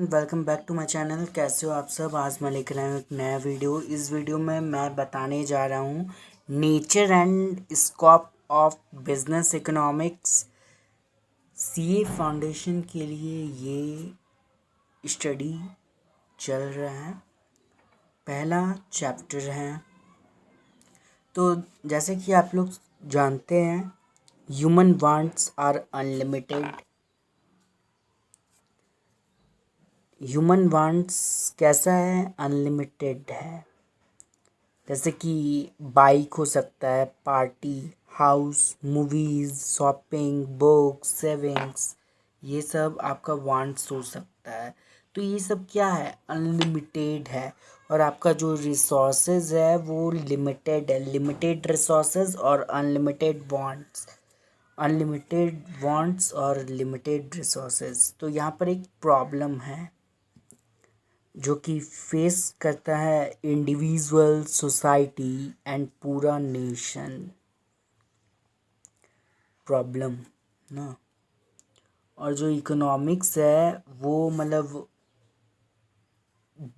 Welcome back to my channel. कैसे हो आप सब। आज मैं लेकर आया हूँ एक नया वीडियो। इस वीडियो में मैं बताने जा रहा हूँ nature and scope of business economics. CA foundation के लिए ये स्टडी चल रहा है, पहला चैप्टर है। तो जैसे कि आप लोग जानते हैं, human wants are unlimited. Human wants कैसा है? अनलिमिटेड है। जैसे कि बाइक हो सकता है, party, house, movies, shopping, books, savings, ये सब आपका वांट्स हो सकता है। तो ये सब क्या है? अनलिमिटेड है। और आपका जो रिसोर्सेज है वो लिमिटेड है। लिमिटेड रिसोर्सेज और अनलिमिटेड वांट्स। अनलिमिटेड वांट्स और लिमिटेड रिसोर्सेज। तो यहाँ पर एक प्रॉब्लम है जो कि फेस करता है इंडिविजुअल, सोसाइटी एंड पूरा नेशन। प्रॉब्लम ना। और जो इकोनॉमिक्स है वो मतलब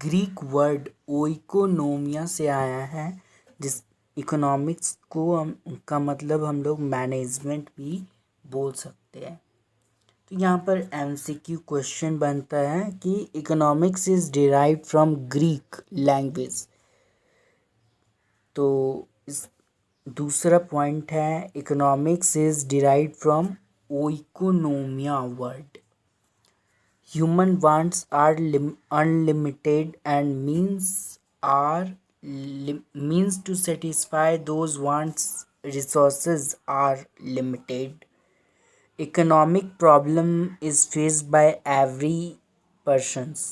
ग्रीक वर्ड ओइकोनोमिया से आया है, जिस इकोनॉमिक्स को का मतलब हम लोग मैनेजमेंट भी बोल सकते हैं। तो यहाँ पर एमसीक्यू क्वेश्चन बनता है कि economics is derived from Greek language. तो इस दूसरा पॉइंट है economics is derived from oikonomia word. Human wants are unlimited and means to satisfy those wants resources are limited. Economic problem is faced by every persons.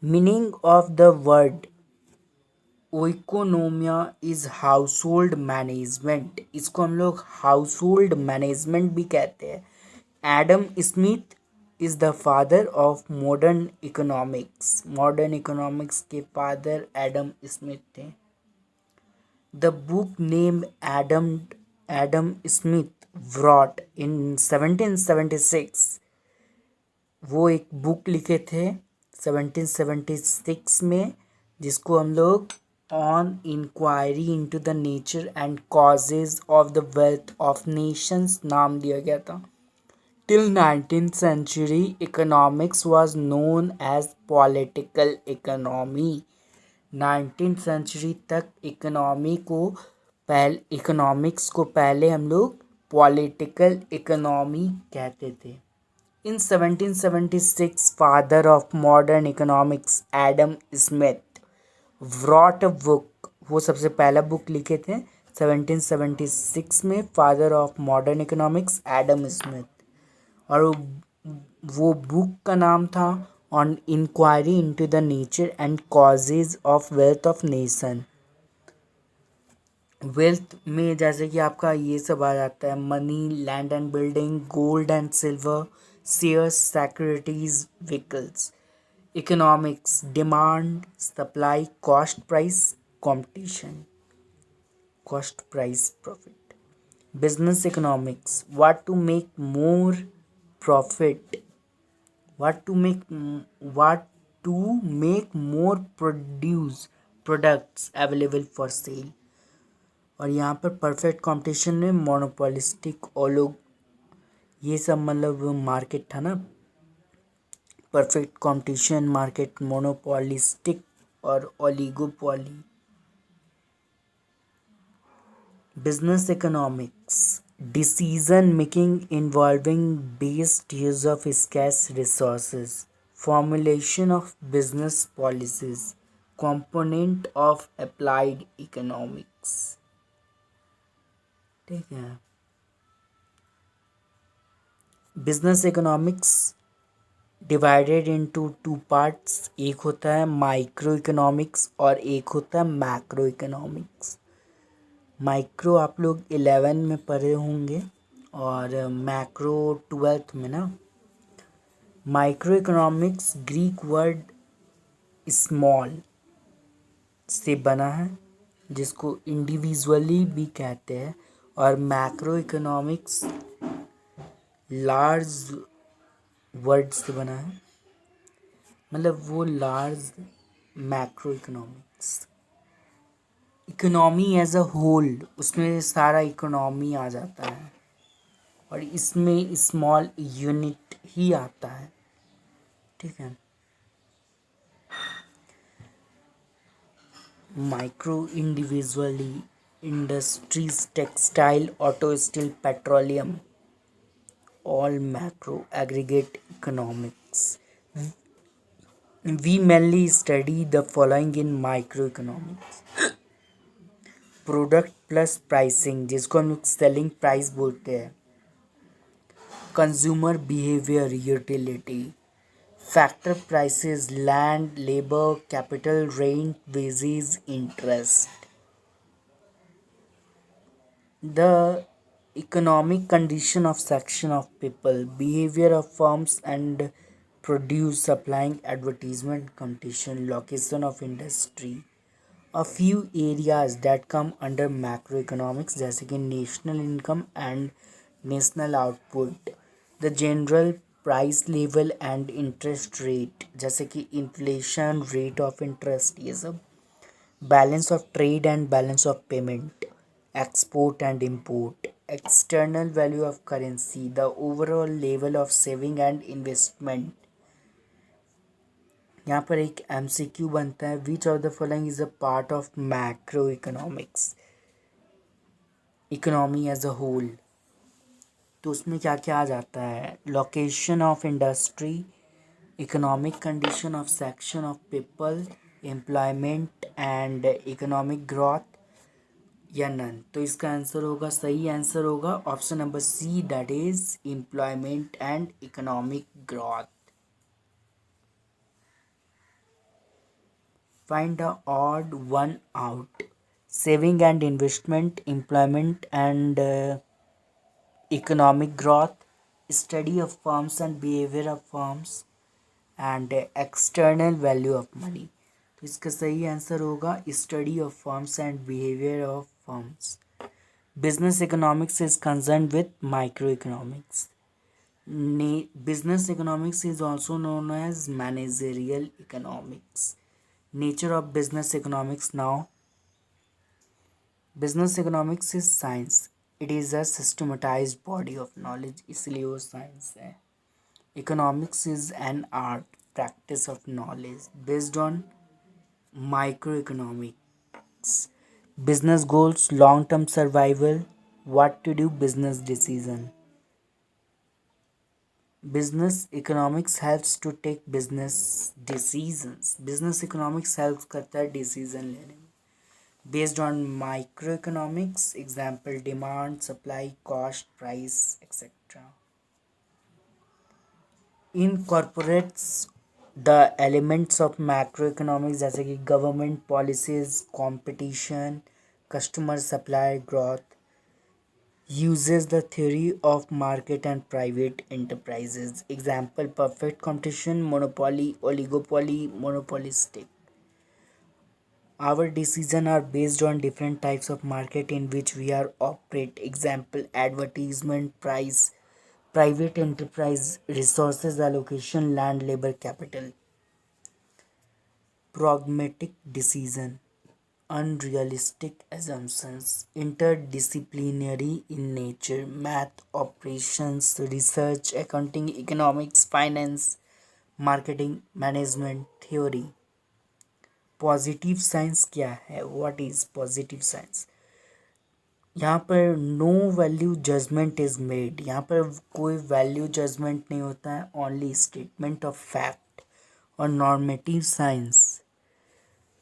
Meaning of the word oikonomia is household management. इसको हम लोग household management भी कहते हैं। Adam Smith is the father of modern economics. Modern economics के father Adam Smith थे। The book name Adam Smith wrote in 1776। वो एक बुक लिखे थे 1776 में, जिसको हम लोग on inquiry into the nature and causes of the wealth of nations नाम दिया गया था। Till 19th century economics was known as political economy. 19th century तक इकोनॉमिक्स को पहले हम लोग पॉलिटिकल इकोनॉमी कहते थे। In 1776, father of modern economics, Adam Smith, wrote a book. वो सबसे पहला बुक लिखे थे 1776 में, father of modern economics Adam Smith. और वो बुक का नाम था on inquiry into the nature and causes of wealth of nation. Wealth में जैसे कि आपका ये सब आ जाता है, money, land and building, gold and silver, shares, securities, vehicles. Economics, demand, supply, cost, price, competition, cost, price, profit. Business economics, what to make more profit, what to make more products available for sale. और यहाँ पर perfect competition में monopolistic, ये सब मतलब market था ना। Perfect competition, market, monopolistic और oligopoly. Business economics, decision making involving based use of scarce resources, formulation of business policies, component of applied economics. ठीक है। Business economics divided into two parts. एक होता है माइक्रो इकोनॉमिक्स और एक होता है मैक्रो इकोनॉमिक्स। माइक्रो आप लोग 11 में पढ़े होंगे और मैक्रो 12th में ना। Micro economics Greek word small से बना है, जिसको इंडिविजुअली भी कहते हैं। और मैक्रो इकोनॉमिक्स लार्ज वर्ड से बना है। मतलब वो large macro economics, economy as a whole, उसमें सारा इकोनॉमी आ जाता है और इसमें स्मॉल यूनिट ही आता है। ठीक है। Micro individually industries, textile, auto, steel, petroleum, all macro aggregate economics. We mainly study the following in microeconomics: product plus pricing, जिसको हम लोग सेलिंग प्राइस बोलते हैं, consumer behaviour, utility, factor prices, land, labour, capital, rent, wages, interest, the economic condition of section of people, behavior of firms and produce, supplying, advertisement, competition, location of industry. A few areas that come under macroeconomics जैसे कि national income and national output, the general price level and interest rate, जैसे कि inflation, rate of interest, ये सब, balance of trade and balance of payment, export and import, external value of currency, the overall level of saving and investment. यहाँ पर एक MCQ बनता है, which of the following is a part of macroeconomics, economy as a whole. तो उसमें क्या क्या आ जाता है, location of industry, economic condition of section of people, employment and economic growth, या नन। तो इसका आंसर होगा, सही आंसर होगा option number C, that is employment and economic growth. Find the odd one out, saving and investment, employment and economic growth, study of firms and behaviour of firms and external value of money. तो इसका सही answer होगा study of firms and behaviour of firms. Business economics is concerned with microeconomics. Business economics is also known as managerial economics. Nature of business economics now. Business economics is science. It is a systematized body of knowledge, इसलिए वो science है. Economics is an art, practice of knowledge based on microeconomics. Business goals, long-term survival, what to do, business decision. Business economics helps to take business decisions. Business economics helps करता है decision लेने में. Based on microeconomics, example demand, supply, cost, price, etc. Incorporates the elements of macroeconomics जैसे कि government policies, competition, customer supply, growth. Uses the theory of market and private enterprises. Example, perfect competition, monopoly, oligopoly, monopolistic. Our decisions are based on different types of market in which we are operate. Example, advertisement, price, private enterprise, resources allocation, land, labor, capital. Pragmatic decision, unrealistic assumptions, interdisciplinary in nature, math, operations, research, accounting, economics, finance, marketing, management, theory. Positive science क्या है, what is positive science? यहाँ पर no value judgement is made, यहाँ पर कोई value judgement नहीं होता है, ओनली स्टेटमेंट ऑफ फैक्ट। और normative science,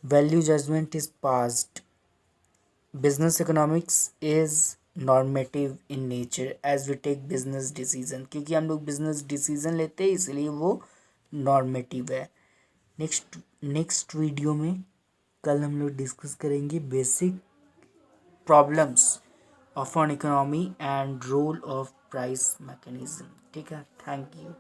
value judgement is passed. Business economics is normative in nature as we take business decision, क्योंकि हम लोग बिजनेस डिसीजन लेते हैं इसलिए वो नॉर्मेटिव है. नेक्स्ट वीडियो में कल हम लोग डिस्कस करेंगे basic problems of on economy and role of price mechanism. ठीक है, थैंक यू.